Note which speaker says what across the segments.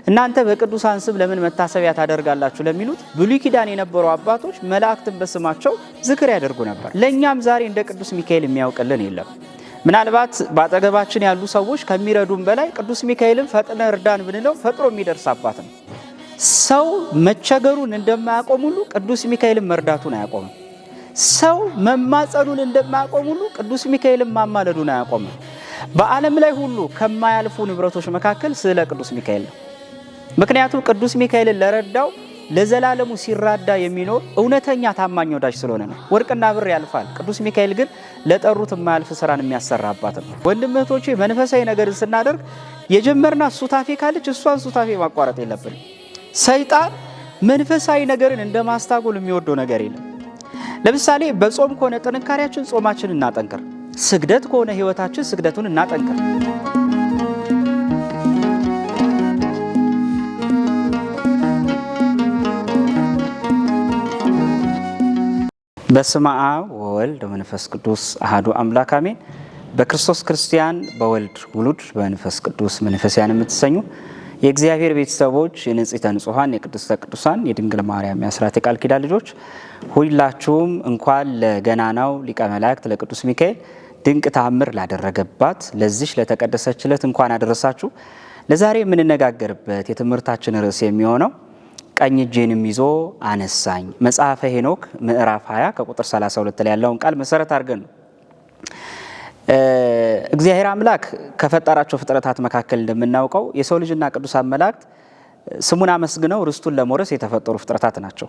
Speaker 1: እናንተ በቅዱሳን ስም ለምን መታሰቢያ ታደርጋላችሁ ለሚሉት ብሉይ ኪዳን የነበሩ አባቶች መላእክትን በስማቸው ዝክር ያደርጉ ነበር። ለኛም ዛሬ እንደ ቅዱስ ሚካኤል የሚያውቅልን የለም። ምናልባት ባጠገባችን ያሉ ሰዎች ከሚረዱን በላይ ቅዱስ ሚካኤልን ፈጥነ እርዳን ብንለው ፈጥሮ የሚደርስ አባት ነው። ሰው መቸገሩን እንደማያቆም ሁሉ ቅዱስ ሚካኤልን መርዳቱን አያቆምም። ሰው መማጸኑን እንደማያቆም ሁሉ ቅዱስ ሚካኤልን ማማለዱን አያቆምም። በዓለም ላይ ሁሉ ከማያልፉ ንብረቶች መካከል ስለ ቅዱስ ሚካኤል ነው። ምክንያቱም ቅዱስ ሚካኤልን ለረዳው ለዘላለሙ ሲራዳ የሚኖር እውነተኛ ታማኝ ወዳጅ ስለሆነ ነው። ወርቅና ብር ያልፋል፣ ቅዱስ ሚካኤል ግን ለጠሩት የማያልፍ ስራን የሚያሰራ አባት ነው። ወንድም እህቶቼ፣ መንፈሳዊ ነገርን ስናደርግ የጀመርናት ሱታፌ ካለች እሷን ሱታፌ ማቋረጥ የለብንም። ሰይጣን መንፈሳዊ ነገርን እንደማስታጎል የሚወደው ነገር የለም። ለምሳሌ በጾም ከሆነ ጥንካሬያችን ጾማችን እናጠንክር፣ ስግደት ከሆነ ህይወታችን ስግደቱን እናጠንክር። በስመ አብ ወወልድ ወመንፈስ ቅዱስ አሐዱ አምላክ አሜን። በክርስቶስ ክርስቲያን በወልድ ውሉድ በመንፈስ ቅዱስ መንፈሳውያን የምትሰኙ የእግዚአብሔር ቤተሰቦች የንጽሕተ ንጹሐን የቅድስተ ቅዱሳን የድንግል ማርያም የአስራት የቃል ኪዳን ልጆች ሁላችሁም እንኳን ለገናናው ሊቀ መላእክት ለቅዱስ ሚካኤል ድንቅ ተአምር ላደረገባት ለዚች ለተቀደሰች ዕለት እንኳን አደረሳችሁ። ለዛሬ የምንነጋገርበት የትምህርታችን ርዕስ የሚሆነው ቀኝ እጄንም ይዞ አነሳኝ መጽሐፈ ሄኖክ ምዕራፍ 20 ከቁጥር 32 ላይ ያለውን ቃል መሰረት አድርገን ነው። እግዚአብሔር አምላክ ከፈጠራቸው ፍጥረታት መካከል እንደምናውቀው የሰው ልጅና ቅዱሳን መላእክት ስሙን አመስግነው ርስቱን ለመውረስ የተፈጠሩ ፍጥረታት ናቸው።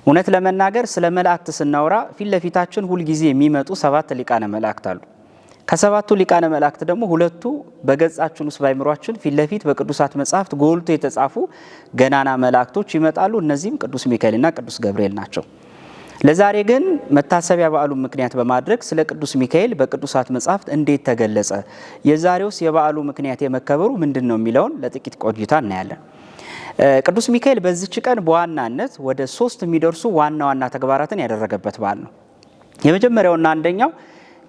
Speaker 1: እውነት ለመናገር ስለ መላእክት ስናወራ ፊት ለፊታችን ሁልጊዜ የሚመጡ 7 ሊቃነ መላእክት አሉ። ከሰባቱ ሊቃነ መላእክት ደግሞ ሁለቱ በገጻችን ውስጥ ባይምሯችን ፊት ለፊት በቅዱሳት መጻሕፍት ጎልቶ የተጻፉ ገናና መላእክቶች ይመጣሉ። እነዚህም ቅዱስ ሚካኤልና ቅዱስ ገብርኤል ናቸው። ለዛሬ ግን መታሰቢያ በዓሉን ምክንያት በማድረግ ስለ ቅዱስ ሚካኤል በቅዱሳት መጻሕፍት እንዴት ተገለጸ፣ የዛሬውስ የበዓሉ ምክንያት የመከበሩ ምንድን ነው የሚለውን ለጥቂት ቆይታ እናያለን። ቅዱስ ሚካኤል በዚች ቀን በዋናነት ወደ 3 የሚደርሱ ዋና ዋና ተግባራትን ያደረገበት በዓል ነው። የመጀመሪያውና አንደኛው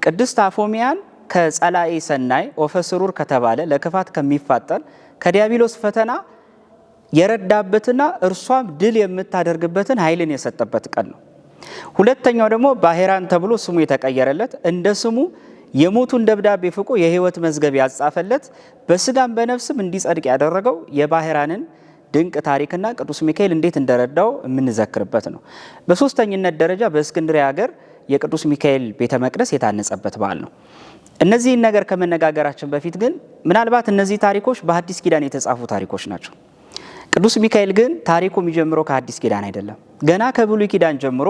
Speaker 1: ቅድስት አፎሚያን ከጸላኤ ሰናይ ኦፈስሩር ከተባለ ለክፋት ከሚፋጠን ከዲያብሎስ ፈተና የረዳበትና እርሷም ድል የምታደርግበትን ኃይልን የሰጠበት ቀን ነው። ሁለተኛው ደግሞ ባሄራን ተብሎ ስሙ የተቀየረለት እንደ ስሙ የሞቱን ደብዳቤ ፍቆ የሕይወት መዝገብ ያጻፈለት በስጋም በነፍስም እንዲጸድቅ ያደረገው የባሄራንን ድንቅ ታሪክና ቅዱስ ሚካኤል እንዴት እንደረዳው የምንዘክርበት ነው። በሶስተኝነት ደረጃ በእስክንድርያ ሀገር የቅዱስ ሚካኤል ቤተ መቅደስ የታነጸበት በዓል ነው። እነዚህን ነገር ከመነጋገራችን በፊት ግን ምናልባት እነዚህ ታሪኮች በሐዲስ ኪዳን የተጻፉ ታሪኮች ናቸው። ቅዱስ ሚካኤል ግን ታሪኩ የሚጀምረው ከሐዲስ ኪዳን አይደለም። ገና ከብሉይ ኪዳን ጀምሮ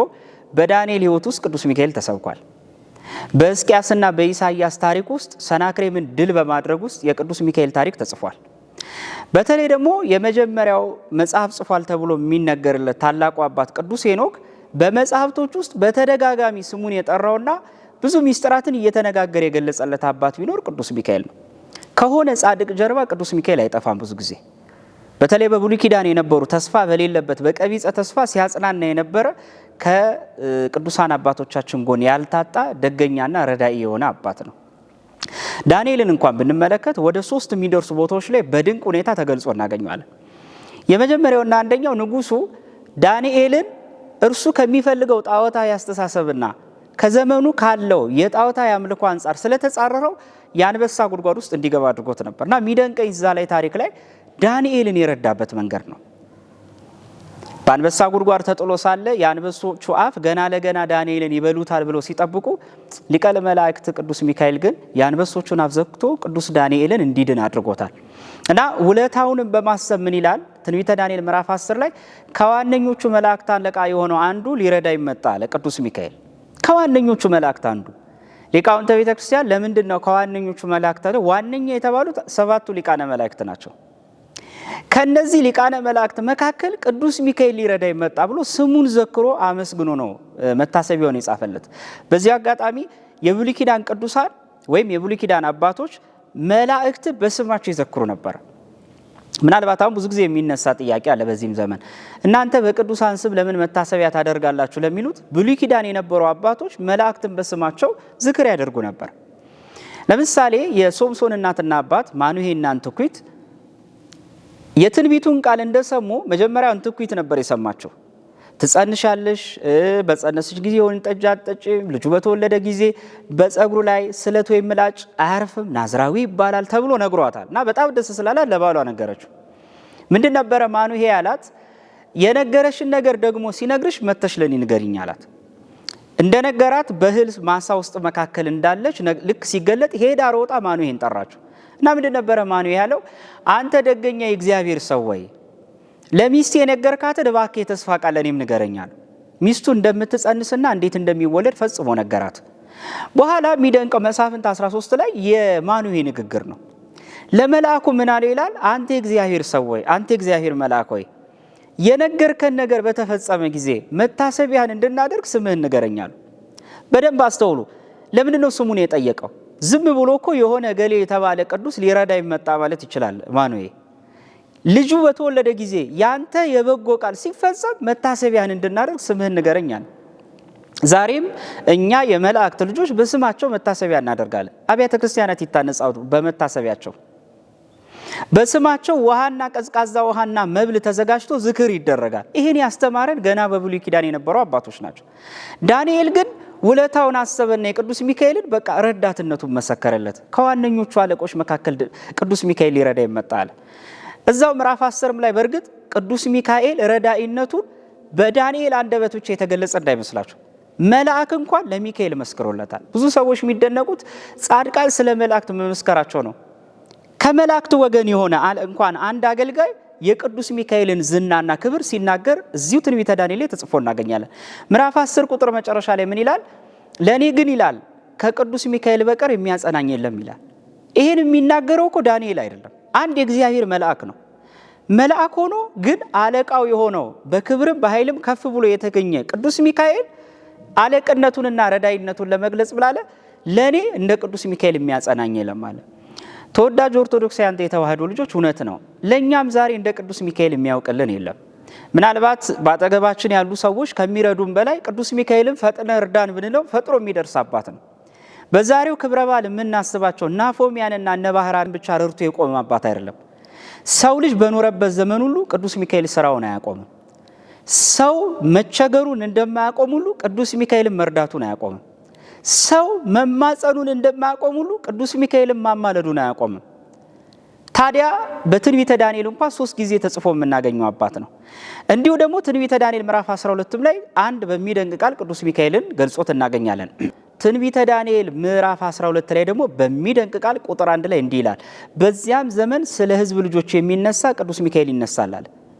Speaker 1: በዳንኤል ሕይወት ውስጥ ቅዱስ ሚካኤል ተሰብኳል። በሕዝቅያስና በኢሳይያስ ታሪክ ውስጥ ሰናክሬምን ድል በማድረግ ውስጥ የቅዱስ ሚካኤል ታሪክ ተጽፏል። በተለይ ደግሞ የመጀመሪያው መጽሐፍ ጽፏል ተብሎ የሚነገርለት ታላቁ አባት ቅዱስ ሄኖክ በመጽሐፍቶች ውስጥ በተደጋጋሚ ስሙን የጠራውና ብዙ ሚስጥራትን እየተነጋገረ የገለጸለት አባት ቢኖር ቅዱስ ሚካኤል ነው። ከሆነ ጻድቅ ጀርባ ቅዱስ ሚካኤል አይጠፋም። ብዙ ጊዜ በተለይ በብሉይ ኪዳን የነበሩ ተስፋ በሌለበት በቀቢጸ ተስፋ ሲያጽናና የነበረ ከቅዱሳን አባቶቻችን ጎን ያልታጣ ደገኛና ረዳኢ የሆነ አባት ነው። ዳንኤልን እንኳን ብንመለከት ወደ 3 የሚደርሱ ቦታዎች ላይ በድንቅ ሁኔታ ተገልጾ እናገኘዋለን። የመጀመሪያውና አንደኛው ንጉሱ ዳንኤልን እርሱ ከሚፈልገው ጣዖታዊ አስተሳሰብና ከዘመኑ ካለው የጣዖታዊ አምልኮ አንጻር ስለተጻረረው የአንበሳ ጉድጓድ ውስጥ እንዲገባ አድርጎት ነበር እና የሚደንቀኝ እዛ ላይ ታሪክ ላይ ዳንኤልን የረዳበት መንገድ ነው። በአንበሳ ጉድጓድ ተጥሎ ሳለ የአንበሶቹ አፍ ገና ለገና ዳንኤልን ይበሉታል ብለው ሲጠብቁ ሊቀ መላእክት ቅዱስ ሚካኤል ግን የአንበሶቹን አፍ ዘግቶ ቅዱስ ዳንኤልን እንዲድን አድርጎታል እና ውለታውንም በማሰብ ምን ይላል? ትንቢተ ዳንኤል ምዕራፍ 10 ላይ ከዋነኞቹ መላእክት አለቃ የሆነው አንዱ ሊረዳ ይመጣ አለ ቅዱስ ሚካኤል። ከዋነኞቹ መላእክት አንዱ ሊቃውንተ ቤተ ክርስቲያን ለምንድን ነው ከዋነኞቹ መላእክት አለ? ዋነኛ የተባሉት 7ቱ ሊቃነ መላእክት ናቸው። ከነዚህ ሊቃነ መላእክት መካከል ቅዱስ ሚካኤል ሊረዳ ይመጣ ብሎ ስሙን ዘክሮ አመስግኖ ነው መታሰቢያውን የጻፈለት። በዚህ አጋጣሚ የብሉይ ኪዳን ቅዱሳን ወይም የብሉይ ኪዳን አባቶች መላእክት በስማቸው ይዘክሩ ነበር። ምናልባት አሁን ብዙ ጊዜ የሚነሳ ጥያቄ አለ በዚህም ዘመን እናንተ በቅዱሳን ስም ለምን መታሰቢያ ታደርጋላችሁ ለሚሉት ብሉይ ኪዳን የነበሩ አባቶች መላእክትን በስማቸው ዝክር ያደርጉ ነበር። ለምሳሌ የሶምሶን እናትና አባት ማኑሄና አንትኩት የትንቢቱን ቃል እንደሰሙ መጀመሪያውን ትኩይት ነበር የሰማቸው። ትጸንሻለሽ፣ በጸነስሽ ጊዜ ወይን ጠጅ አትጠጪም፣ ልጁ በተወለደ ጊዜ በፀጉሩ ላይ ስለት ወይም ምላጭ አያርፍም፣ ናዝራዊ ይባላል ተብሎ ነግሯታል። እና በጣም ደስ ስላላት ለባሏ ነገረችው። ምንድን ነበረ ማኑሄ ያላት? የነገረሽን ነገር ደግሞ ሲነግርሽ መተሽ ለኔ ንገሪኝ አላት። እንደነገራት በእህል ማሳ ውስጥ መካከል እንዳለች ልክ ሲገለጥ ሄዳ ሮጣ ማኑሄን ጠራችው። እና ምንድን ነበረ ማኑሄ ያለው? አንተ ደገኛ የእግዚአብሔር ሰው ወይ ለሚስቴ የነገርካትን እባክህ የተስፋ ቃል ለኔም ንገረኝ አለው። ሚስቱ እንደምትጸንስና እንዴት እንደሚወለድ ፈጽሞ ነገራት። በኋላ የሚደንቀው መሳፍንት 13 ላይ የማኑሄ ንግግር ነው። ለመልአኩ ምን አለው ይላል? አንተ የእግዚአብሔር ሰው ወይ፣ አንተ የእግዚአብሔር መልአክ ወይ የነገርከን ነገር በተፈጸመ ጊዜ መታሰቢያን እንድናደርግ ስምህን ንገረኝ አለው። በደንብ አስተውሉ። ለምንድን ነው ስሙን የጠየቀው? ዝም ብሎ እኮ የሆነ ገሌ የተባለ ቅዱስ ሊረዳ ይመጣ ማለት ይችላል ማኑሄ። ልጁ በተወለደ ጊዜ ያንተ የበጎ ቃል ሲፈጸም መታሰቢያን እንድናደርግ ስምህን ንገረኝ አለ። ዛሬም እኛ የመላእክት ልጆች በስማቸው መታሰቢያ እናደርጋለን። አብያተ ክርስቲያናት ይታነጻሉ በመታሰቢያቸው። በስማቸው ውሃና ቀዝቃዛ ውሃና መብል ተዘጋጅቶ ዝክር ይደረጋል። ይህን ያስተማረን ገና በብሉይ ኪዳን የነበሩ አባቶች ናቸው። ዳንኤል ግን ውለታውን አሰበና የቅዱስ ሚካኤልን በቃ ረዳትነቱን መሰከረለት። ከዋነኞቹ አለቆች መካከል ቅዱስ ሚካኤል ሊረዳ ይመጣል። እዛው ምዕራፍ 10 ላይ በእርግጥ ቅዱስ ሚካኤል ረዳኢነቱን በዳንኤል አንደበት ብቻ የተገለጸ እንዳይመስላችሁ መልአክ እንኳን ለሚካኤል መስክሮለታል። ብዙ ሰዎች የሚደነቁት ጻድቃን ስለ መላእክት መመስከራቸው ነው። ከመላእክት ወገን የሆነ እንኳን አንድ አገልጋይ የቅዱስ ሚካኤልን ዝናና ክብር ሲናገር እዚሁ ትንቢተ ዳንኤል ላይ ተጽፎ እናገኛለን። ምዕራፍ 10 ቁጥር መጨረሻ ላይ ምን ይላል? ለእኔ ግን ይላል ከቅዱስ ሚካኤል በቀር የሚያጸናኝ የለም ይላል። ይህን የሚናገረው እኮ ዳንኤል አይደለም፣ አንድ የእግዚአብሔር መልአክ ነው። መልአክ ሆኖ ግን አለቃው የሆነው በክብርም በኃይልም ከፍ ብሎ የተገኘ ቅዱስ ሚካኤል አለቅነቱንና ረዳይነቱን ለመግለጽ ብላለ ለእኔ እንደ ቅዱስ ሚካኤል የሚያጸናኝ የለም አለ። ተወዳጅ ኦርቶዶክሳውያን የተዋህዶ ልጆች እውነት ነው። ለእኛም ዛሬ እንደ ቅዱስ ሚካኤል የሚያውቅልን የለም። ምናልባት በአጠገባችን ያሉ ሰዎች ከሚረዱን በላይ ቅዱስ ሚካኤልን ፈጥነ እርዳን ብንለው ፈጥሮ የሚደርስ አባት ነው። በዛሬው ክብረ በዓል የምናስባቸው እነ አፎሚያንና እነ ባህራን ብቻ ረድቶ የቆመ አባት አይደለም። ሰው ልጅ በኖረበት ዘመን ሁሉ ቅዱስ ሚካኤል ስራውን አያቆምም። ሰው መቸገሩን እንደማያቆም ሁሉ ቅዱስ ሚካኤልን መርዳቱን አያቆምም። ሰው መማጸኑን እንደማያቆም ሁሉ ቅዱስ ሚካኤልን ማማለዱን አያቆምም። ታዲያ በትንቢተ ዳንኤል እንኳን 3 ጊዜ ተጽፎ የምናገኘው አባት ነው። እንዲሁ ደግሞ ትንቢተ ዳንኤል ምዕራፍ 12 ላይ አንድ በሚደንቅ ቃል ቅዱስ ሚካኤልን ገልጾት እናገኛለን። ትንቢተ ዳንኤል ምዕራፍ 12 ላይ ደግሞ በሚደንቅ ቃል ቁጥር 1 ላይ እንዲህ ይላል፣ በዚያም ዘመን ስለ ሕዝብ ልጆች የሚነሳ ቅዱስ ሚካኤል ይነሳል።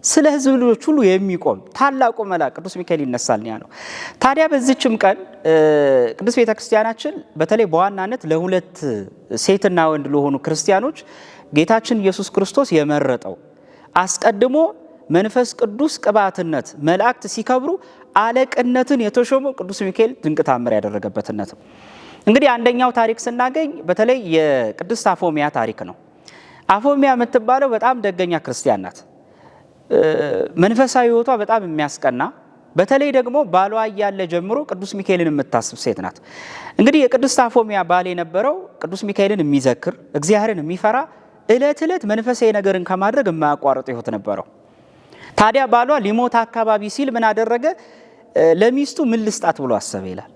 Speaker 1: ስለ ሕዝብ ልጆች ሁሉ የሚቆም ታላቁ መልአክ ቅዱስ ሚካኤል ይነሳል ነው ያለው። ታዲያ በዚችም ቀን ቅዱስ ቤተክርስቲያናችን በተለይ በዋናነት ለሁለት ሴትና ወንድ ለሆኑ ክርስቲያኖች ጌታችን ኢየሱስ ክርስቶስ የመረጠው አስቀድሞ መንፈስ ቅዱስ ቅባትነት መላእክት ሲከብሩ አለቅነትን የተሾመው ቅዱስ ሚካኤል ድንቅ ታምር ያደረገበትነት። እንግዲህ አንደኛው ታሪክ ስናገኝ በተለይ የቅድስት አፎሚያ ታሪክ ነው። አፎሚያ የምትባለው በጣም ደገኛ ክርስቲያን ናት። መንፈሳዊ ሕይወቷ በጣም የሚያስቀና፣ በተለይ ደግሞ ባሏ እያለ ጀምሮ ቅዱስ ሚካኤልን የምታስብ ሴት ናት። እንግዲህ የቅድስት አፎሚያ ባል የነበረው ቅዱስ ሚካኤልን የሚዘክር እግዚአብሔርን የሚፈራ ዕለት ዕለት መንፈሳዊ ነገርን ከማድረግ የማያቋርጥ ሕይወት ነበረው። ታዲያ ባሏ ሊሞት አካባቢ ሲል ምን አደረገ? ለሚስቱ ምን ልስጣት ብሎ አሰበ ይላል።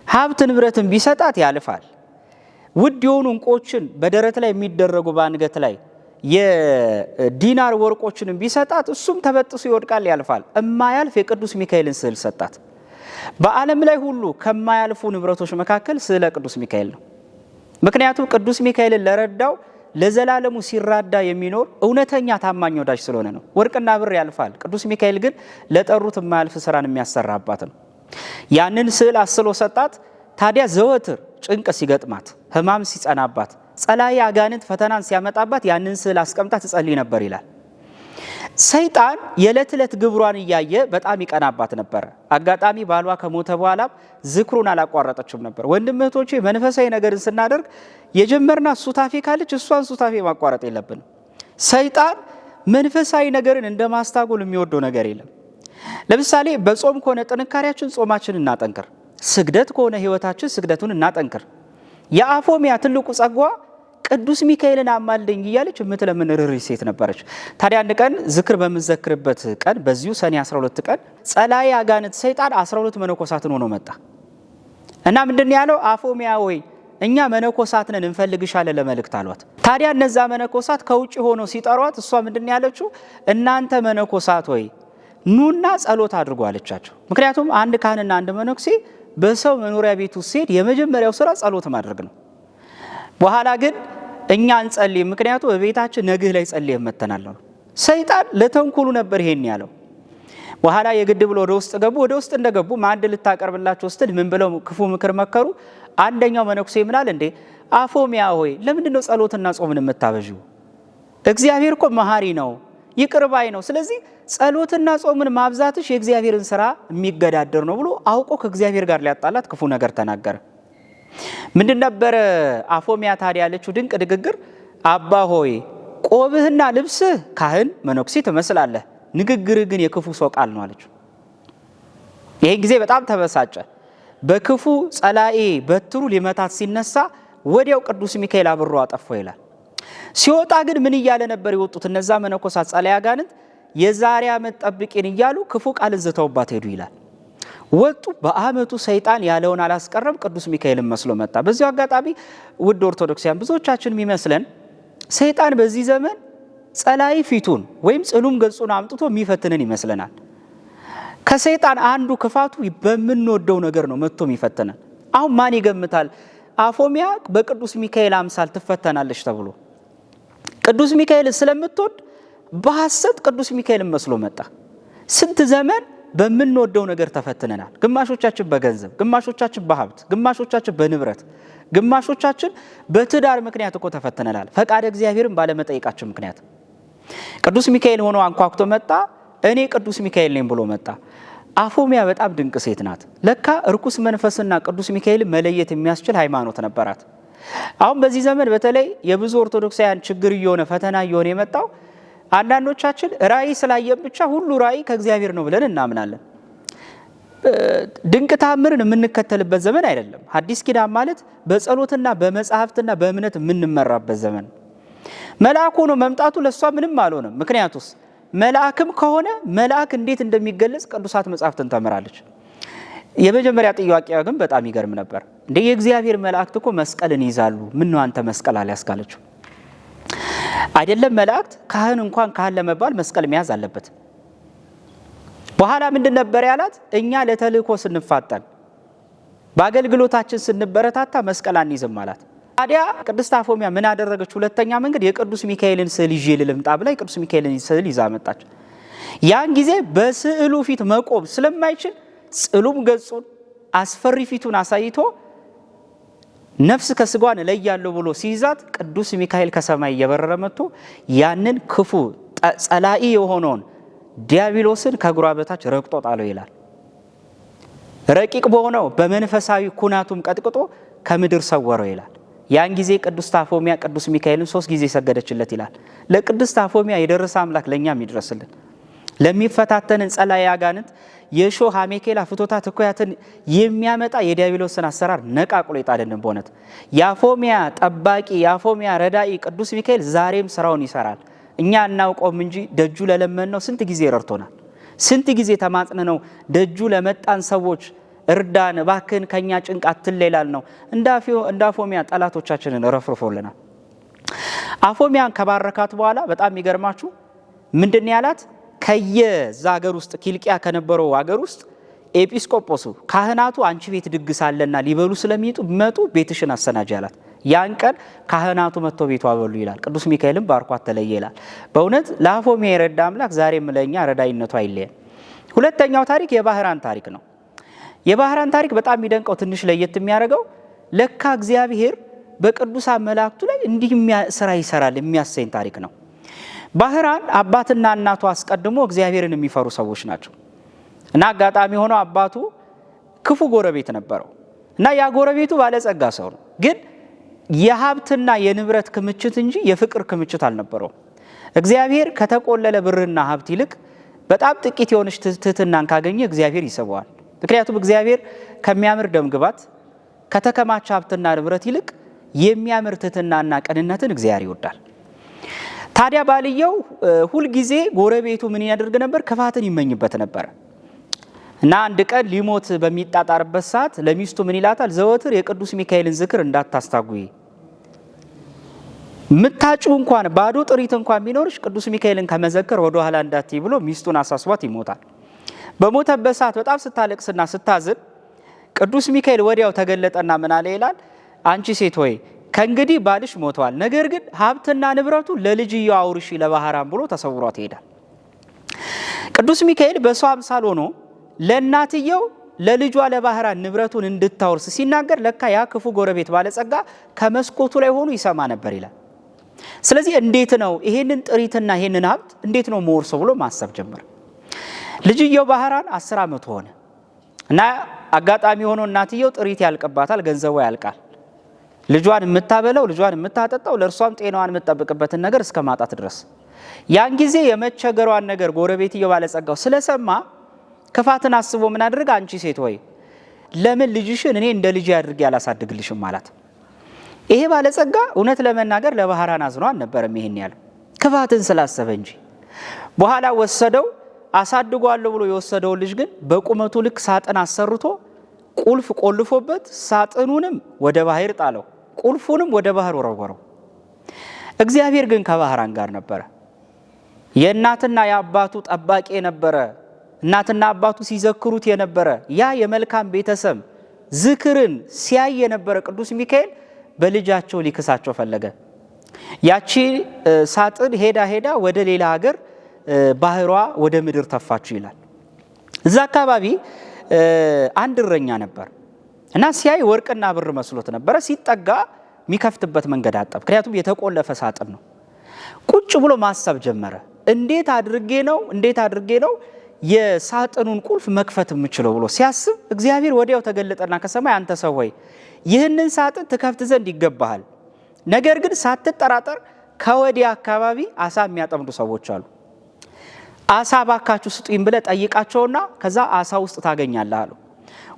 Speaker 1: ሀብት ንብረትን ቢሰጣት ያልፋል። ውድ የሆኑ እንቁዎችን በደረት ላይ የሚደረጉ በአንገት ላይ የዲናር ወርቆችንም ቢሰጣት እሱም ተበጥሶ ይወድቃል፣ ያልፋል። እማያልፍ የቅዱስ ሚካኤልን ስዕል ሰጣት። በዓለም ላይ ሁሉ ከማያልፉ ንብረቶች መካከል ስዕለ ቅዱስ ሚካኤል ነው። ምክንያቱም ቅዱስ ሚካኤልን ለረዳው ለዘላለሙ ሲራዳ የሚኖር እውነተኛ ታማኝ ወዳጅ ስለሆነ ነው። ወርቅና ብር ያልፋል፣ ቅዱስ ሚካኤል ግን ለጠሩት የማያልፍ ስራን የሚያሰራ አባት ነው። ያንን ስዕል አስሎ ሰጣት። ታዲያ ዘወትር ጭንቅ ሲገጥማት፣ ሕማም ሲጸናባት፣ ጸላይ አጋንንት ፈተናን ሲያመጣባት ያንን ስዕል አስቀምጣ ትጸልይ ነበር ይላል። ሰይጣን የዕለት ዕለት ግብሯን እያየ በጣም ይቀናባት ነበረ። አጋጣሚ ባሏ ከሞተ በኋላ ዝክሩን አላቋረጠችም ነበር። ወንድም እህቶቼ፣ መንፈሳዊ ነገርን ስናደርግ የጀመርናት ሱታፌ ካለች እሷን ሱታፌ ማቋረጥ የለብንም። ሰይጣን መንፈሳዊ ነገርን እንደ ማስታጎል የሚወደው ነገር የለም። ለምሳሌ በጾም ከሆነ ጥንካሬያችን ጾማችን እናጠንክር፣ ስግደት ከሆነ ህይወታችን ስግደቱን እናጠንክር። የአፎሚያ ትልቁ ጸጋዋ ቅዱስ ሚካኤልን አማልደኝ እያለች የምትለምን ርኅሩኅ ሴት ነበረች። ታዲያ አንድ ቀን ዝክር በምዘክርበት ቀን በዚሁ ሰኔ 12 ቀን ጸላኢ አጋንንት ሰይጣን 12 መነኮሳትን ሆኖ መጣ እና ምንድን ያለው? አፎሚያ ወይ እኛ መነኮሳት ነን እንፈልግሻለን ለመልእክት አሏት። ታዲያ እነዛ መነኮሳት ከውጭ ሆኖ ሲጠሯት እሷ ምንድን ያለችው? እናንተ መነኮሳት ወይ ኑና ጸሎት አድርጉ አለቻቸው። ምክንያቱም አንድ ካህንና አንድ መነኩሴ በሰው መኖሪያ ቤቱ ሲሄድ የመጀመሪያው ስራ ጸሎት ማድረግ ነው። በኋላ ግን እኛ እንጸልይ፣ ምክንያቱም በቤታችን ነግህ ላይ ጸልየን መተናል ነው። ሰይጣን ለተንኩሉ ነበር ይሄን ያለው። በኋላ የግድ ብሎ ወደ ውስጥ ገቡ። ወደ ውስጥ እንደገቡ ማዕድ ልታቀርብላቸው ስትል ምን ብለው ክፉ ምክር መከሩ? አንደኛው መነኩሴ ምናል? እንዴ አፎሚያ ሆይ ለምንድን ነው ጸሎትና ጾምን የምታበዡ? እግዚአብሔር እኮ መሐሪ ነው፣ ይቅር ባይ ነው። ስለዚህ ጸሎትና ጾምን ማብዛትሽ የእግዚአብሔርን ስራ የሚገዳደር ነው ብሎ አውቆ ከእግዚአብሔር ጋር ሊያጣላት ክፉ ነገር ተናገረ። ምንድን ነበረ አፎሚያ ታዲያ ያለችው ድንቅ ንግግር? አባ ሆይ ቆብህና ልብስህ ካህን መነኩሴ ትመስላለህ፣ ንግግርህ ግን የክፉ ሰው ቃል ነው አለችው። ይህን ጊዜ በጣም ተበሳጨ። በክፉ ጸላኤ በትሩ ሊመታት ሲነሳ ወዲያው ቅዱስ ሚካኤል አብሮ አጠፋው ይላል። ሲወጣ ግን ምን እያለ ነበር የወጡት እነዛ መነኮሳት ጸላኤ አጋንንት? የዛሬ ዓመት ጠብቂን እያሉ ክፉ ቃል ዝተውባት ሄዱ ይላል። ወጡ። በአመቱ ሰይጣን ያለውን አላስቀረም፣ ቅዱስ ሚካኤልን መስሎ መጣ። በዚሁ አጋጣሚ ውድ ኦርቶዶክሲያን ብዙዎቻችን የሚመስለን ሰይጣን በዚህ ዘመን ጸላኢ ፊቱን ወይም ጽሉም ገጹን አምጥቶ የሚፈትንን ይመስለናል። ከሰይጣን አንዱ ክፋቱ በምንወደው ነገር ነው መጥቶ የሚፈትነን። አሁን ማን ይገምታል አፎሚያ በቅዱስ ሚካኤል አምሳል ትፈተናለች ተብሎ? ቅዱስ ሚካኤል ስለምትወድ በሐሰት ቅዱስ ሚካኤልን መስሎ መጣ። ስንት ዘመን በምንወደው ነገር ተፈትነናል። ግማሾቻችን በገንዘብ፣ ግማሾቻችን በሀብት፣ ግማሾቻችን በንብረት፣ ግማሾቻችን በትዳር ምክንያት እኮ ተፈትነናል። ፈቃደ እግዚአብሔርን ባለመጠየቃችን ምክንያት ቅዱስ ሚካኤል ሆኖ አንኳኩቶ መጣ። እኔ ቅዱስ ሚካኤል ነኝ ብሎ መጣ። አፎሚያ በጣም ድንቅ ሴት ናት። ለካ እርኩስ መንፈስና ቅዱስ ሚካኤልን መለየት የሚያስችል ሃይማኖት ነበራት። አሁን በዚህ ዘመን በተለይ የብዙ ኦርቶዶክሳውያን ችግር እየሆነ ፈተና እየሆነ የመጣው አንዳንዶቻችን ራእይ ስላየን ብቻ ሁሉ ራእይ ከእግዚአብሔር ነው ብለን እናምናለን። ድንቅ ታምርን የምንከተልበት ዘመን አይደለም። ሐዲስ ኪዳን ማለት በጸሎትና በመጽሐፍትና በእምነት የምንመራበት ዘመን። መልአክ ሆኖ መምጣቱ ለእሷ ምንም አልሆነም። ምክንያቱስ መልአክም ከሆነ መልአክ እንዴት እንደሚገለጽ ቅዱሳት መጽሐፍትን ተምራለች። የመጀመሪያ ጥያቄዋ ግን በጣም ይገርም ነበር። እንደ የእግዚአብሔር መላእክት እኮ መስቀልን ይዛሉ፣ ምን ነው አንተ መስቀል አልያዝካለችው? አይደለም መላእክት፣ ካህን እንኳን ካህን ለመባል መስቀል መያዝ አለበት። በኋላ ምንድን ነበር ያላት? እኛ ለተልእኮ ስንፋጠን በአገልግሎታችን ስንበረታታ መስቀል አንይዝም አላት። ታዲያ ቅድስት አፎሚያ ምን አደረገች? ሁለተኛ መንገድ የቅዱስ ሚካኤልን ስዕል ይዤ ልምጣ ብላ የቅዱስ ሚካኤልን ስዕል ይዛ መጣች። ያን ጊዜ በስዕሉ ፊት መቆም ስለማይችል ጽሉም ገጹን አስፈሪ ፊቱን አሳይቶ ነፍስ ከስጋዋን እለያለሁ ብሎ ሲይዛት ቅዱስ ሚካኤል ከሰማይ እየበረረ መጥቶ ያንን ክፉ ጸላኢ የሆነውን ዲያብሎስን ከእግሯ በታች ረግጦ ጣለው ይላል። ረቂቅ በሆነው በመንፈሳዊ ኩናቱም ቀጥቅጦ ከምድር ሰወረው ይላል። ያን ጊዜ ቅድስት አፎሚያ ቅዱስ ሚካኤልን 3 ጊዜ ሰገደችለት ይላል። ለቅድስት አፎሚያ የደረሰ አምላክ ለእኛም ይድረስልን። ለሚፈታተንን ጸላኢ አጋንንት የሾህ አሜኬላ ፍቶታት እኩያትን የሚያመጣ የዲያብሎስን አሰራር ነቃቅሎ ይጣልን። በእውነት የአፎሚያ ጠባቂ የአፎሚያ ረዳኢ ቅዱስ ሚካኤል ዛሬም ስራውን ይሰራል። እኛ እናውቀውም እንጂ ደጁ ለለመን ነው ስንት ጊዜ ረድቶናል። ስንት ጊዜ ተማጽነ ነው ደጁ ለመጣን ሰዎች እርዳን እባክህን ከኛ ጭንቅ አትሌላል ነው። እንደ አፎሚያ ጠላቶቻችንን ረፍርፎልናል። አፎሚያን ከባረካት በኋላ በጣም የሚገርማችሁ ምንድን ያላት? ከየዛ ሀገር ውስጥ ኪልቅያ ከነበረው ሀገር ውስጥ ኤጲስቆጶሱ ካህናቱ አንቺ ቤት ድግስ አለና ሊበሉ ስለሚመጡ ቤትሽን አሰናጅ ያላት። ያን ቀን ካህናቱ መጥተው ቤቷ በሉ ይላል። ቅዱስ ሚካኤልም ባርኳት ተለየ ይላል። በእውነት ለአፎሚያ የረዳ አምላክ ዛሬም ለእኛ ረዳይነቱ አይለየን። ሁለተኛው ታሪክ የባህራን ታሪክ ነው። የባህራን ታሪክ በጣም የሚደንቀው ትንሽ ለየት የሚያደርገው ለካ እግዚአብሔር በቅዱሳን መላእክቱ ላይ እንዲህ ስራ ይሰራል የሚያሰኝ ታሪክ ነው። ባህራን አባትና እናቱ አስቀድሞ እግዚአብሔርን የሚፈሩ ሰዎች ናቸው እና አጋጣሚ ሆኖ አባቱ ክፉ ጎረቤት ነበረው እና ያ ጎረቤቱ ባለጸጋ ሰው ነው፣ ግን የሀብትና የንብረት ክምችት እንጂ የፍቅር ክምችት አልነበረውም። እግዚአብሔር ከተቆለለ ብርና ሀብት ይልቅ በጣም ጥቂት የሆነች ትህትናን ካገኘ እግዚአብሔር ይስበዋል። ምክንያቱም እግዚአብሔር ከሚያምር ደምግባት ከተከማቸ ሀብትና ንብረት ይልቅ የሚያምር ትሕትናና ቅንነትን እግዚአብሔር ይወዳል። ታዲያ ባልየው ሁልጊዜ ጎረቤቱ ምን ያደርግ ነበር? ክፋትን ይመኝበት ነበር እና አንድ ቀን ሊሞት በሚጣጣርበት ሰዓት ለሚስቱ ምን ይላታል? ዘወትር የቅዱስ ሚካኤልን ዝክር እንዳታስታጉይ፣ ምታጭው እንኳን ባዶ ጥሪት እንኳን ቢኖርሽ ቅዱስ ሚካኤልን ከመዘከር ወደ ኋላ እንዳትይ ብሎ ሚስቱን አሳስቧት ይሞታል። በሞተበት ሰዓት በጣም ስታለቅስና ስታዝን ቅዱስ ሚካኤል ወዲያው ተገለጠና ምን አለ ይላል? አንቺ ሴት ሆይ ከእንግዲህ ባልሽ ሞተዋል፣ ነገር ግን ሀብትና ንብረቱ ለልጅየው አውርሺ ለባህራን ብሎ ተሰውሯት ይሄዳል። ቅዱስ ሚካኤል በሷ አምሳል ሆኖ ለእናትየው ለልጇ ለባህራን ንብረቱን እንድታወርስ ሲናገር ለካ ያ ክፉ ጎረቤት ባለጸጋ ከመስኮቱ ላይ ሆኖ ይሰማ ነበር ይላል። ስለዚህ እንዴት ነው ይሄንን ጥሪትና ይሄንን ሀብት እንዴት ነው መወርሰው ብሎ ማሰብ ጀመረ። ልጅየው ባህራን 10 ዓመት ሆነ እና አጋጣሚ ሆኖ እናትየው ጥሪት ያልቅባታል፣ ገንዘቡ ያልቃል። ልጇን የምታበለው ልጇን የምታጠጣው ለእርሷም ጤናዋን የምትጠብቅበትን ነገር እስከ ማጣት ድረስ ያን ጊዜ የመቸገሯን ነገር ጎረቤትየው ባለጸጋው ስለሰማ ክፋትን አስቦ ምን አድርግ? አንቺ ሴት ሆይ ለምን ልጅሽን እኔ እንደ ልጅ አድርጌ ያላሳድግልሽም ማለት። ይሄ ባለጸጋ እውነት ለመናገር ለባህራን አዝኖ አልነበረም ይሄን ያለው ክፋትን ስላሰበ እንጂ። በኋላ ወሰደው አሳድጓለሁ ብሎ የወሰደውን ልጅ ግን በቁመቱ ልክ ሳጥን አሰርቶ ቁልፍ ቆልፎበት ሳጥኑንም ወደ ባህር ጣለው፣ ቁልፉንም ወደ ባህር ወረወረው። እግዚአብሔር ግን ከባህራን ጋር ነበረ። የእናትና የአባቱ ጠባቂ የነበረ እናትና አባቱ ሲዘክሩት የነበረ ያ የመልካም ቤተሰብ ዝክርን ሲያይ የነበረ ቅዱስ ሚካኤል በልጃቸው ሊክሳቸው ፈለገ። ያቺ ሳጥን ሄዳ ወደ ሌላ ሀገር ባህሯ ወደ ምድር ተፋችሁ ይላል። እዛ አካባቢ አንድ እረኛ ነበር እና ሲያይ ወርቅና ብር መስሎት ነበረ። ሲጠጋ የሚከፍትበት መንገድ አጣ። ምክንያቱም የተቆለፈ ሳጥን ነው። ቁጭ ብሎ ማሰብ ጀመረ። እንዴት አድርጌ ነው የሳጥኑን ቁልፍ መክፈት የምችለው ብሎ ሲያስብ እግዚአብሔር ወዲያው ተገለጠና ከሰማይ አንተ ሰው ሆይ ይህንን ሳጥን ትከፍት ዘንድ ይገባሃል፣ ነገር ግን ሳትጠራጠር ከወዲያ አካባቢ አሳ የሚያጠምዱ ሰዎች አሉ፣ አሳ ባካችሁ ስጡኝ ብለህ ጠይቃቸውና ከዛ አሳ ውስጥ ታገኛለህ አለው።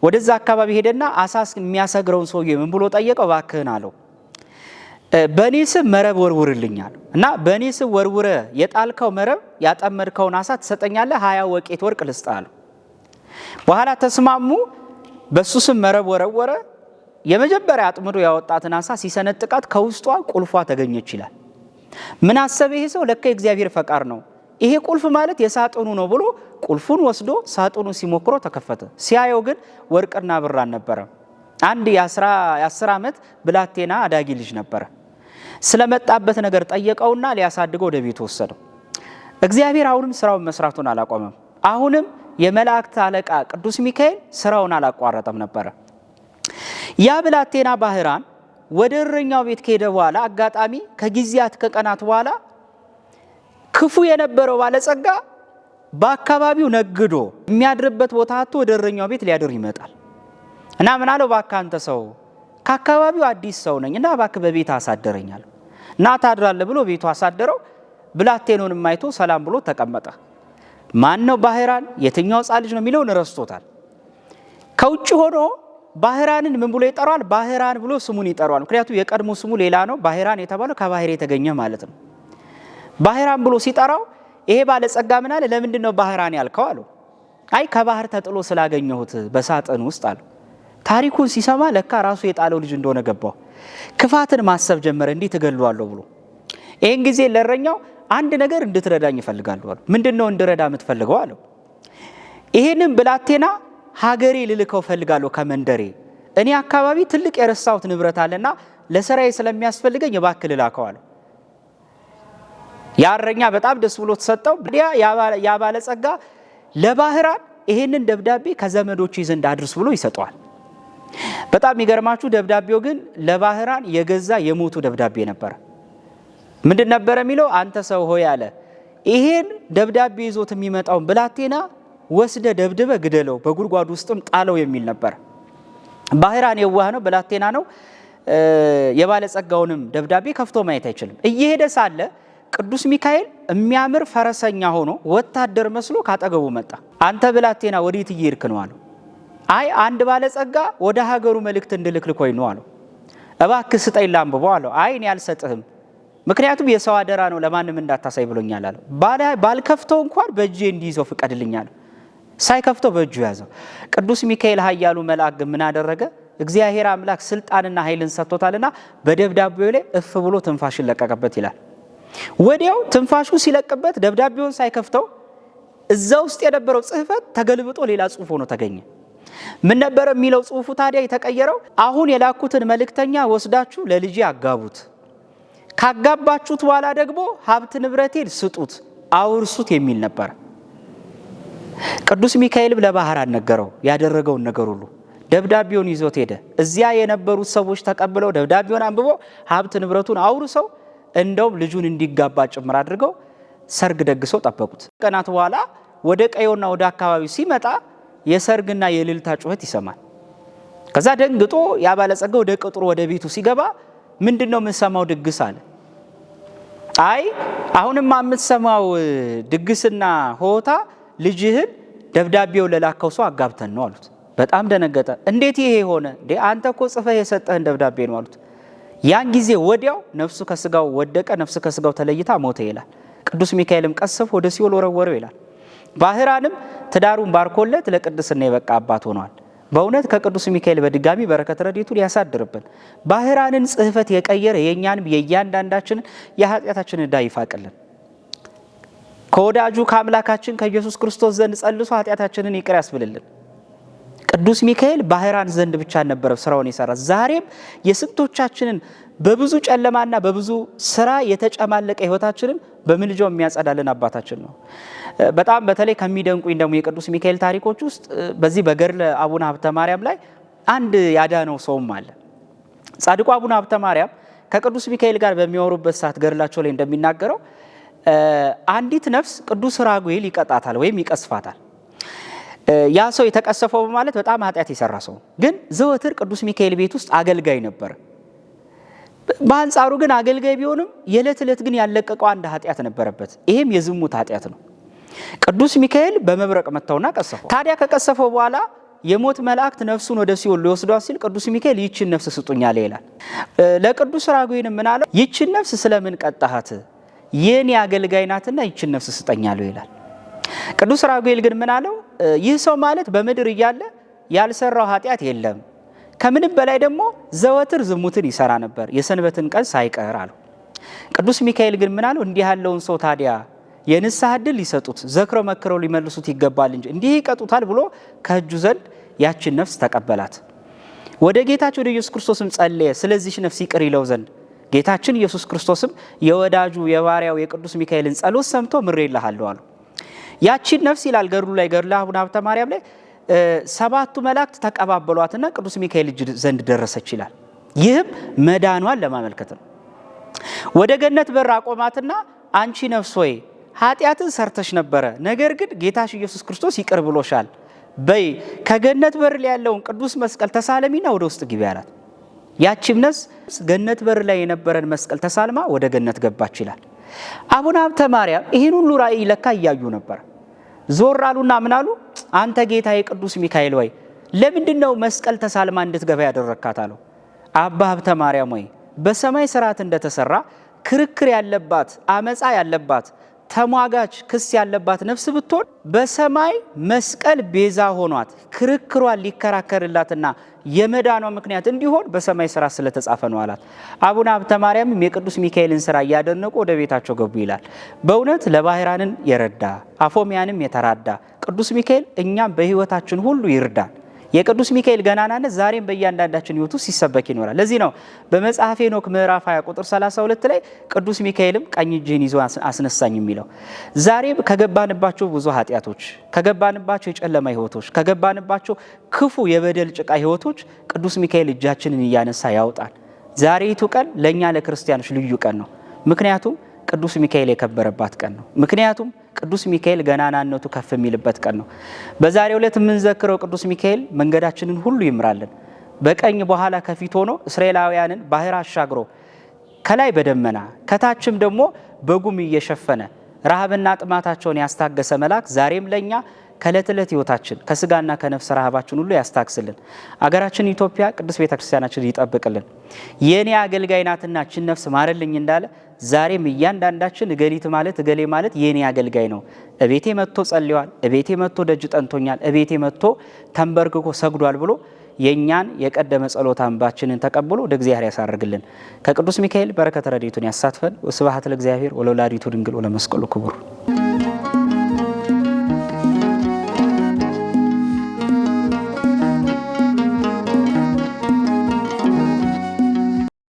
Speaker 1: ወደዛ አካባቢ ሄደና አሳ የሚያሰግረውን ሰውዬ ምን ብሎ ጠየቀው? እባክህን አለው በእኔ ስም መረብ ወርውርልኛል እና በእኔ ስም ወርውረ የጣልከው መረብ ያጠመድከውን አሳ ትሰጠኛለህ፣ 20 ወቄት ወርቅ ልስጥህ አለው። በኋላ ተስማሙ። በሱ ስም መረብ ወረወረ። የመጀመሪያ አጥምዶ ያወጣትን አሳ ሲሰነጥቃት ከውስጧ ቁልፏ ተገኘች ይላል። ምን አሰበ ይሄ ሰው? ለካ የእግዚአብሔር ፈቃድ ነው ይሄ ቁልፍ ማለት የሳጥኑ ነው ብሎ ቁልፉን ወስዶ ሳጥኑ ሲሞክሮ ተከፈተ። ሲያየው ግን ወርቅና ብር አልነበረም። አንድ የ10 ዓመት ብላቴና አዳጊ ልጅ ነበረ። ስለመጣበት ነገር ጠየቀውና ሊያሳድገው ወደ ቤቱ ወሰደው። እግዚአብሔር አሁንም ስራውን መስራቱን አላቆመም። አሁንም የመላእክት አለቃ ቅዱስ ሚካኤል ስራውን አላቋረጠም ነበረ። ያ ብላቴና ባህራን ወደ እረኛው ቤት ከሄደ በኋላ አጋጣሚ ከጊዜያት ከቀናት በኋላ ክፉ የነበረው ባለጸጋ በአካባቢው ነግዶ የሚያድርበት ቦታ አጥቶ ወደ እረኛው ቤት ሊያድር ይመጣል እና ምን አለው? እባክህ አንተ ሰው ከአካባቢው አዲስ ሰው ነኝ እና እባክህ በቤት አሳደረኛል እና ታድራለህ ብሎ ቤቱ አሳደረው። ብላቴናውንም አይቶ ሰላም ብሎ ተቀመጠ። ማን ነው ባህራን? የትኛው ሕፃን ልጅ ነው የሚለውን ረስቶታል። ከውጭ ሆኖ ባህራንን ምን ብሎ ይጠራዋል? ባህራን ብሎ ስሙን ይጠራዋል። ምክንያቱም የቀድሞ ስሙ ሌላ ነው። ባህራን የተባለው ከባህር የተገኘ ማለት ነው። ባህራን ብሎ ሲጠራው ይሄ ባለጸጋ ምን አለ? ለምንድን ነው ባህራን ያልከው አለው። አይ ከባህር ተጥሎ ስላገኘሁት በሳጥን ውስጥ አለው። ታሪኩን ሲሰማ ለካ ራሱ የጣለው ልጅ እንደሆነ ገባው። ክፋትን ማሰብ ጀመረ። እንዴት እገለዋለሁ ብሎ ይሄን ጊዜ ለእረኛው አንድ ነገር እንድትረዳኝ እፈልጋለሁ አለው። ምንድነው እንድረዳ የምትፈልገው አለው። ይሄንን ብላቴና ሀገሬ ልልከው ፈልጋለሁ ከመንደሬ እኔ አካባቢ ትልቅ የረሳሁት ንብረት አለና ለስራዬ ስለሚያስፈልገኝ እባክህ ልላከው አለው። ያረኛ በጣም ደስ ብሎ ተሰጠው። ያ ባለጸጋ ለባህራን ይሄንን ደብዳቤ ከዘመዶች ዘንድ አድርስ ብሎ ይሰጠዋል። በጣም የሚገርማችሁ ደብዳቤው ግን ለባህራን የገዛ የሞቱ ደብዳቤ ነበር። ምንድን ነበር የሚለው? አንተ ሰው ሆይ አለ ይሄን ደብዳቤ ይዞት የሚመጣውን ብላቴና ወስደ ደብድበ ግደለው፣ በጉድጓድ ውስጥም ጣለው የሚል ነበር። ባህራን የዋህ ነው፣ ብላቴና ነው። የባለጸጋውንም ደብዳቤ ከፍቶ ማየት አይችልም። እየሄደ ሳለ ቅዱስ ሚካኤል የሚያምር ፈረሰኛ ሆኖ ወታደር መስሎ ካጠገቡ መጣ። አንተ ብላቴና ወዴት እየሄድክ ነው አለው። አይ አንድ ባለጸጋ ወደ ሀገሩ መልእክት እንድልክ ልኮኝ ነው አለው። እባክህ ስጠኝ ላንብበው አለው። አይ እኔ አልሰጥህም፣ ምክንያቱም የሰው አደራ ነው፣ ለማንም እንዳታሳይ ብሎኛል አለው። ባልከፍተው እንኳን በእጄ እንዲይዘው ፍቀድልኛል። ሳይከፍተው በእጁ ያዘው። ቅዱስ ሚካኤል ኃያሉ መልአክ ግን ምን አደረገ? እግዚአብሔር አምላክ ስልጣንና ኃይልን ሰጥቶታልና በደብዳቤው ላይ እፍ ብሎ ትንፋሽን ለቀቀበት ይላል። ወዲያው ትንፋሹ ሲለቅበት ደብዳቤውን ሳይከፍተው እዛ ውስጥ የነበረው ጽሕፈት ተገልብጦ ሌላ ጽሑፍ ሆኖ ተገኘ። ምን ነበር የሚለው ጽሑፉ ታዲያ የተቀየረው? አሁን የላኩትን መልእክተኛ ወስዳችሁ ለልጄ አጋቡት፣ ካጋባችሁት በኋላ ደግሞ ሀብት ንብረቴን ስጡት፣ አውርሱት የሚል ነበር። ቅዱስ ሚካኤልም ለባህራን ነገረው ያደረገውን ነገር ሁሉ። ደብዳቤውን ይዞት ሄደ። እዚያ የነበሩት ሰዎች ተቀብለው ደብዳቤውን አንብበው ሀብት ንብረቱን አውርሰው እንደውም ልጁን እንዲጋባ ጭምር አድርገው ሰርግ ደግሰው ጠበቁት። ቀናት በኋላ ወደ ቀዮና ወደ አካባቢው ሲመጣ የሰርግና የእልልታ ጩኸት ይሰማል። ከዛ ደንግጦ ያባለጸገ ወደ ቅጥሩ ወደ ቤቱ ሲገባ ምንድነው የምንሰማው ድግስ አለ። አይ አሁንማ የምትሰማው ድግስና ሆታ ልጅህን ደብዳቤው ለላከው ሰው አጋብተን ነው አሉት። በጣም ደነገጠ። እንዴት ይሄ ሆነ? አንተ እኮ ጽፈህ የሰጠህን ደብዳቤ ነው አሉት። ያን ጊዜ ወዲያው ነፍሱ ከስጋው ወደቀ፣ ነፍሱ ከስጋው ተለይታ ሞተ ይላል። ቅዱስ ሚካኤልም ቀሰፎ ወደ ሲኦል ወረወረው ይላል። ባህራንም ትዳሩን ባርኮለት ለቅድስና የበቃ አባት ሆኗል። በእውነት ከቅዱስ ሚካኤል በድጋሚ በረከት ረድኤቱን ያሳድርብን። ባህራንን ጽሕፈት የቀየረ የእኛንም የእያንዳንዳችንን የኃጢአታችንን ዕዳ ይፋቅልን። ከወዳጁ ከአምላካችን ከኢየሱስ ክርስቶስ ዘንድ ጸልሶ ኃጢአታችንን ይቅር ያስብልልን። ቅዱስ ሚካኤል ባህራን ዘንድ ብቻ ነበረ ስራውን የሰራ። ዛሬም የስንቶቻችንን በብዙ ጨለማና በብዙ ስራ የተጨማለቀ ሕይወታችንን በምልጃው የሚያጸዳልን አባታችን ነው። በጣም በተለይ ከሚደንቁኝ ደግሞ የቅዱስ ሚካኤል ታሪኮች ውስጥ በዚህ በገድለ አቡነ ሀብተ ማርያም ላይ አንድ ያዳነው ሰውም አለ። ጻድቁ አቡነ ሀብተ ማርያም ከቅዱስ ሚካኤል ጋር በሚያወሩበት ሰዓት ገድላቸው ላይ እንደሚናገረው አንዲት ነፍስ ቅዱስ ራጉኤል ይቀጣታል ወይም ይቀስፋታል። ያ ሰው የተቀሰፈው ማለት በጣም ኃጢአት የሰራ ሰው ግን ዘወትር ቅዱስ ሚካኤል ቤት ውስጥ አገልጋይ ነበር። በአንጻሩ ግን አገልጋይ ቢሆንም የዕለት ዕለት ግን ያለቀቀው አንድ ኃጢአት ነበረበት። ይሄም የዝሙት ኃጢአት ነው። ቅዱስ ሚካኤል በመብረቅ መታውና ቀሰፈው። ታዲያ ከቀሰፈው በኋላ የሞት መላእክት ነፍሱን ወደ ሲኦል ሊወስዷት ሲል ቅዱስ ሚካኤል ይችን ነፍስ ስጡኝ አለ ይላል። ለቅዱስ ራጉኤል ምን አለው? ይችን ነፍስ ስለምን ቀጣሃት? የኔ አገልጋይ ናትና ይችን ነፍስ ስጠኛለሁ ይላል። ቅዱስ ራጉኤል ግን ምን አለው? ይህ ሰው ማለት በምድር እያለ ያልሰራው ኃጢአት የለም፣ ከምንም በላይ ደግሞ ዘወትር ዝሙትን ይሰራ ነበር የሰንበትን ቀን ሳይቀር አለው። ቅዱስ ሚካኤል ግን ምን አለው? እንዲህ ያለውን ሰው ታዲያ የንስሐ ዕድል ሊሰጡት ዘክረው መክረው ሊመልሱት ይገባል እንጂ እንዲህ ይቀጡታል ብሎ ከእጁ ዘንድ ያችን ነፍስ ተቀበላት። ወደ ጌታችን ወደ ኢየሱስ ክርስቶስም ጸለየ፣ ስለዚህ ነፍስ ይቅር ይለው ዘንድ። ጌታችን ኢየሱስ ክርስቶስም የወዳጁ የባሪያው የቅዱስ ሚካኤልን ጸሎት ሰምቶ ምሬልሃለሁ አለው። ያችን ነፍስ ይላል ገድሉ ላይ ገድለ አቡነ ሀብተ ማርያም ላይ 7ቱ መላእክት ተቀባበሏትና ቅዱስ ሚካኤል እጅ ዘንድ ደረሰች ይላል። ይህም መዳኗን ለማመልከት ነው። ወደ ገነት በር አቆማትና አንቺ ነፍስ ሆይ ኃጢአትን ሰርተሽ ነበረ፣ ነገር ግን ጌታሽ ኢየሱስ ክርስቶስ ይቅር ብሎሻል። በይ ከገነት በር ላይ ያለውን ቅዱስ መስቀል ተሳለሚና ወደ ውስጥ ግቢ አላት። ያቺም ነፍስ ገነት በር ላይ የነበረን መስቀል ተሳልማ ወደ ገነት ገባች ይላል። አቡነ ሀብተ ማርያም ይህን ሁሉ ራእይ ለካ እያዩ ነበር። ዞር አሉና ምን አሉ? አንተ ጌታ የቅዱስ ሚካኤል ወይ ለምንድን ነው መስቀል ተሳልማ እንድትገባ ያደረካት አለው። አባ ሀብተ ማርያም ወይ በሰማይ ስርዓት እንደተሰራ ክርክር ያለባት አመፃ ያለባት ተሟጋች ክስ ያለባት ነፍስ ብትሆን በሰማይ መስቀል ቤዛ ሆኗት ክርክሯን ሊከራከርላትና የመዳኗ ምክንያት እንዲሆን በሰማይ ስራ ስለተጻፈ ነው አላት። አቡነ ሀብተ ማርያምም የቅዱስ ሚካኤልን ስራ እያደነቁ ወደ ቤታቸው ገቡ ይላል። በእውነት ለባህራንን የረዳ አፎሚያንም የተራዳ ቅዱስ ሚካኤል እኛም በህይወታችን ሁሉ ይርዳል። የቅዱስ ሚካኤል ገናናነት ዛሬም በእያንዳንዳችን ህይወት ውስጥ ሲሰበክ ይኖራል። ለዚህ ነው በመጽሐፈ ሄኖክ ምዕራፍ 20 ቁጥር 32 ላይ ቅዱስ ሚካኤልም ቀኝ እጅህን ይዞ አስነሳኝ የሚለው ዛሬም ከገባንባቸው ብዙ ኃጢአቶች፣ ከገባንባቸው የጨለማ ህይወቶች፣ ከገባንባቸው ክፉ የበደል ጭቃ ህይወቶች ቅዱስ ሚካኤል እጃችንን እያነሳ ያውጣል። ዛሬይቱ ቀን ለእኛ ለክርስቲያኖች ልዩ ቀን ነው። ምክንያቱም ቅዱስ ሚካኤል የከበረባት ቀን ነው። ምክንያቱም ቅዱስ ሚካኤል ገናናነቱ ከፍ የሚልበት ቀን ነው። በዛሬው ዕለት የምንዘክረው ቅዱስ ሚካኤል መንገዳችንን ሁሉ ይምራልን። በቀኝ በኋላ ከፊት ሆኖ እስራኤላውያንን ባህር አሻግሮ ከላይ በደመና ከታችም ደግሞ በጉም እየሸፈነ ረሃብና ጥማታቸውን ያስታገሰ መልአክ ዛሬም ለኛ ከዕለት ዕለት ህይወታችን ከስጋና ከነፍስ ረሃባችን ሁሉ ያስታክስልን። አገራችን ኢትዮጵያ ቅዱስ ቤተክርስቲያናችን ይጠብቅልን። የኔ አገልጋይ ናትና እችን ነፍስ ማረልኝ እንዳለ ዛሬም እያንዳንዳችን እገሊት ማለት እገሌ ማለት የኔ አገልጋይ ነው። እቤቴ መጥቶ ጸልዋል፣ እቤቴ መጥቶ ደጅ ጠንቶኛል፣ እቤቴ መጥቶ ተንበርክኮ ሰግዷል ብሎ የኛን የቀደመ ጸሎት አንባችንን ተቀብሎ ወደ እግዚአብሔር ያሳርግልን። ከቅዱስ ሚካኤል በረከተ ረድኤቱን ያሳትፈን። ወስብሐት ለእግዚአብሔር ወለወላዲቱ ድንግል ወለመስቀሉ ክቡር።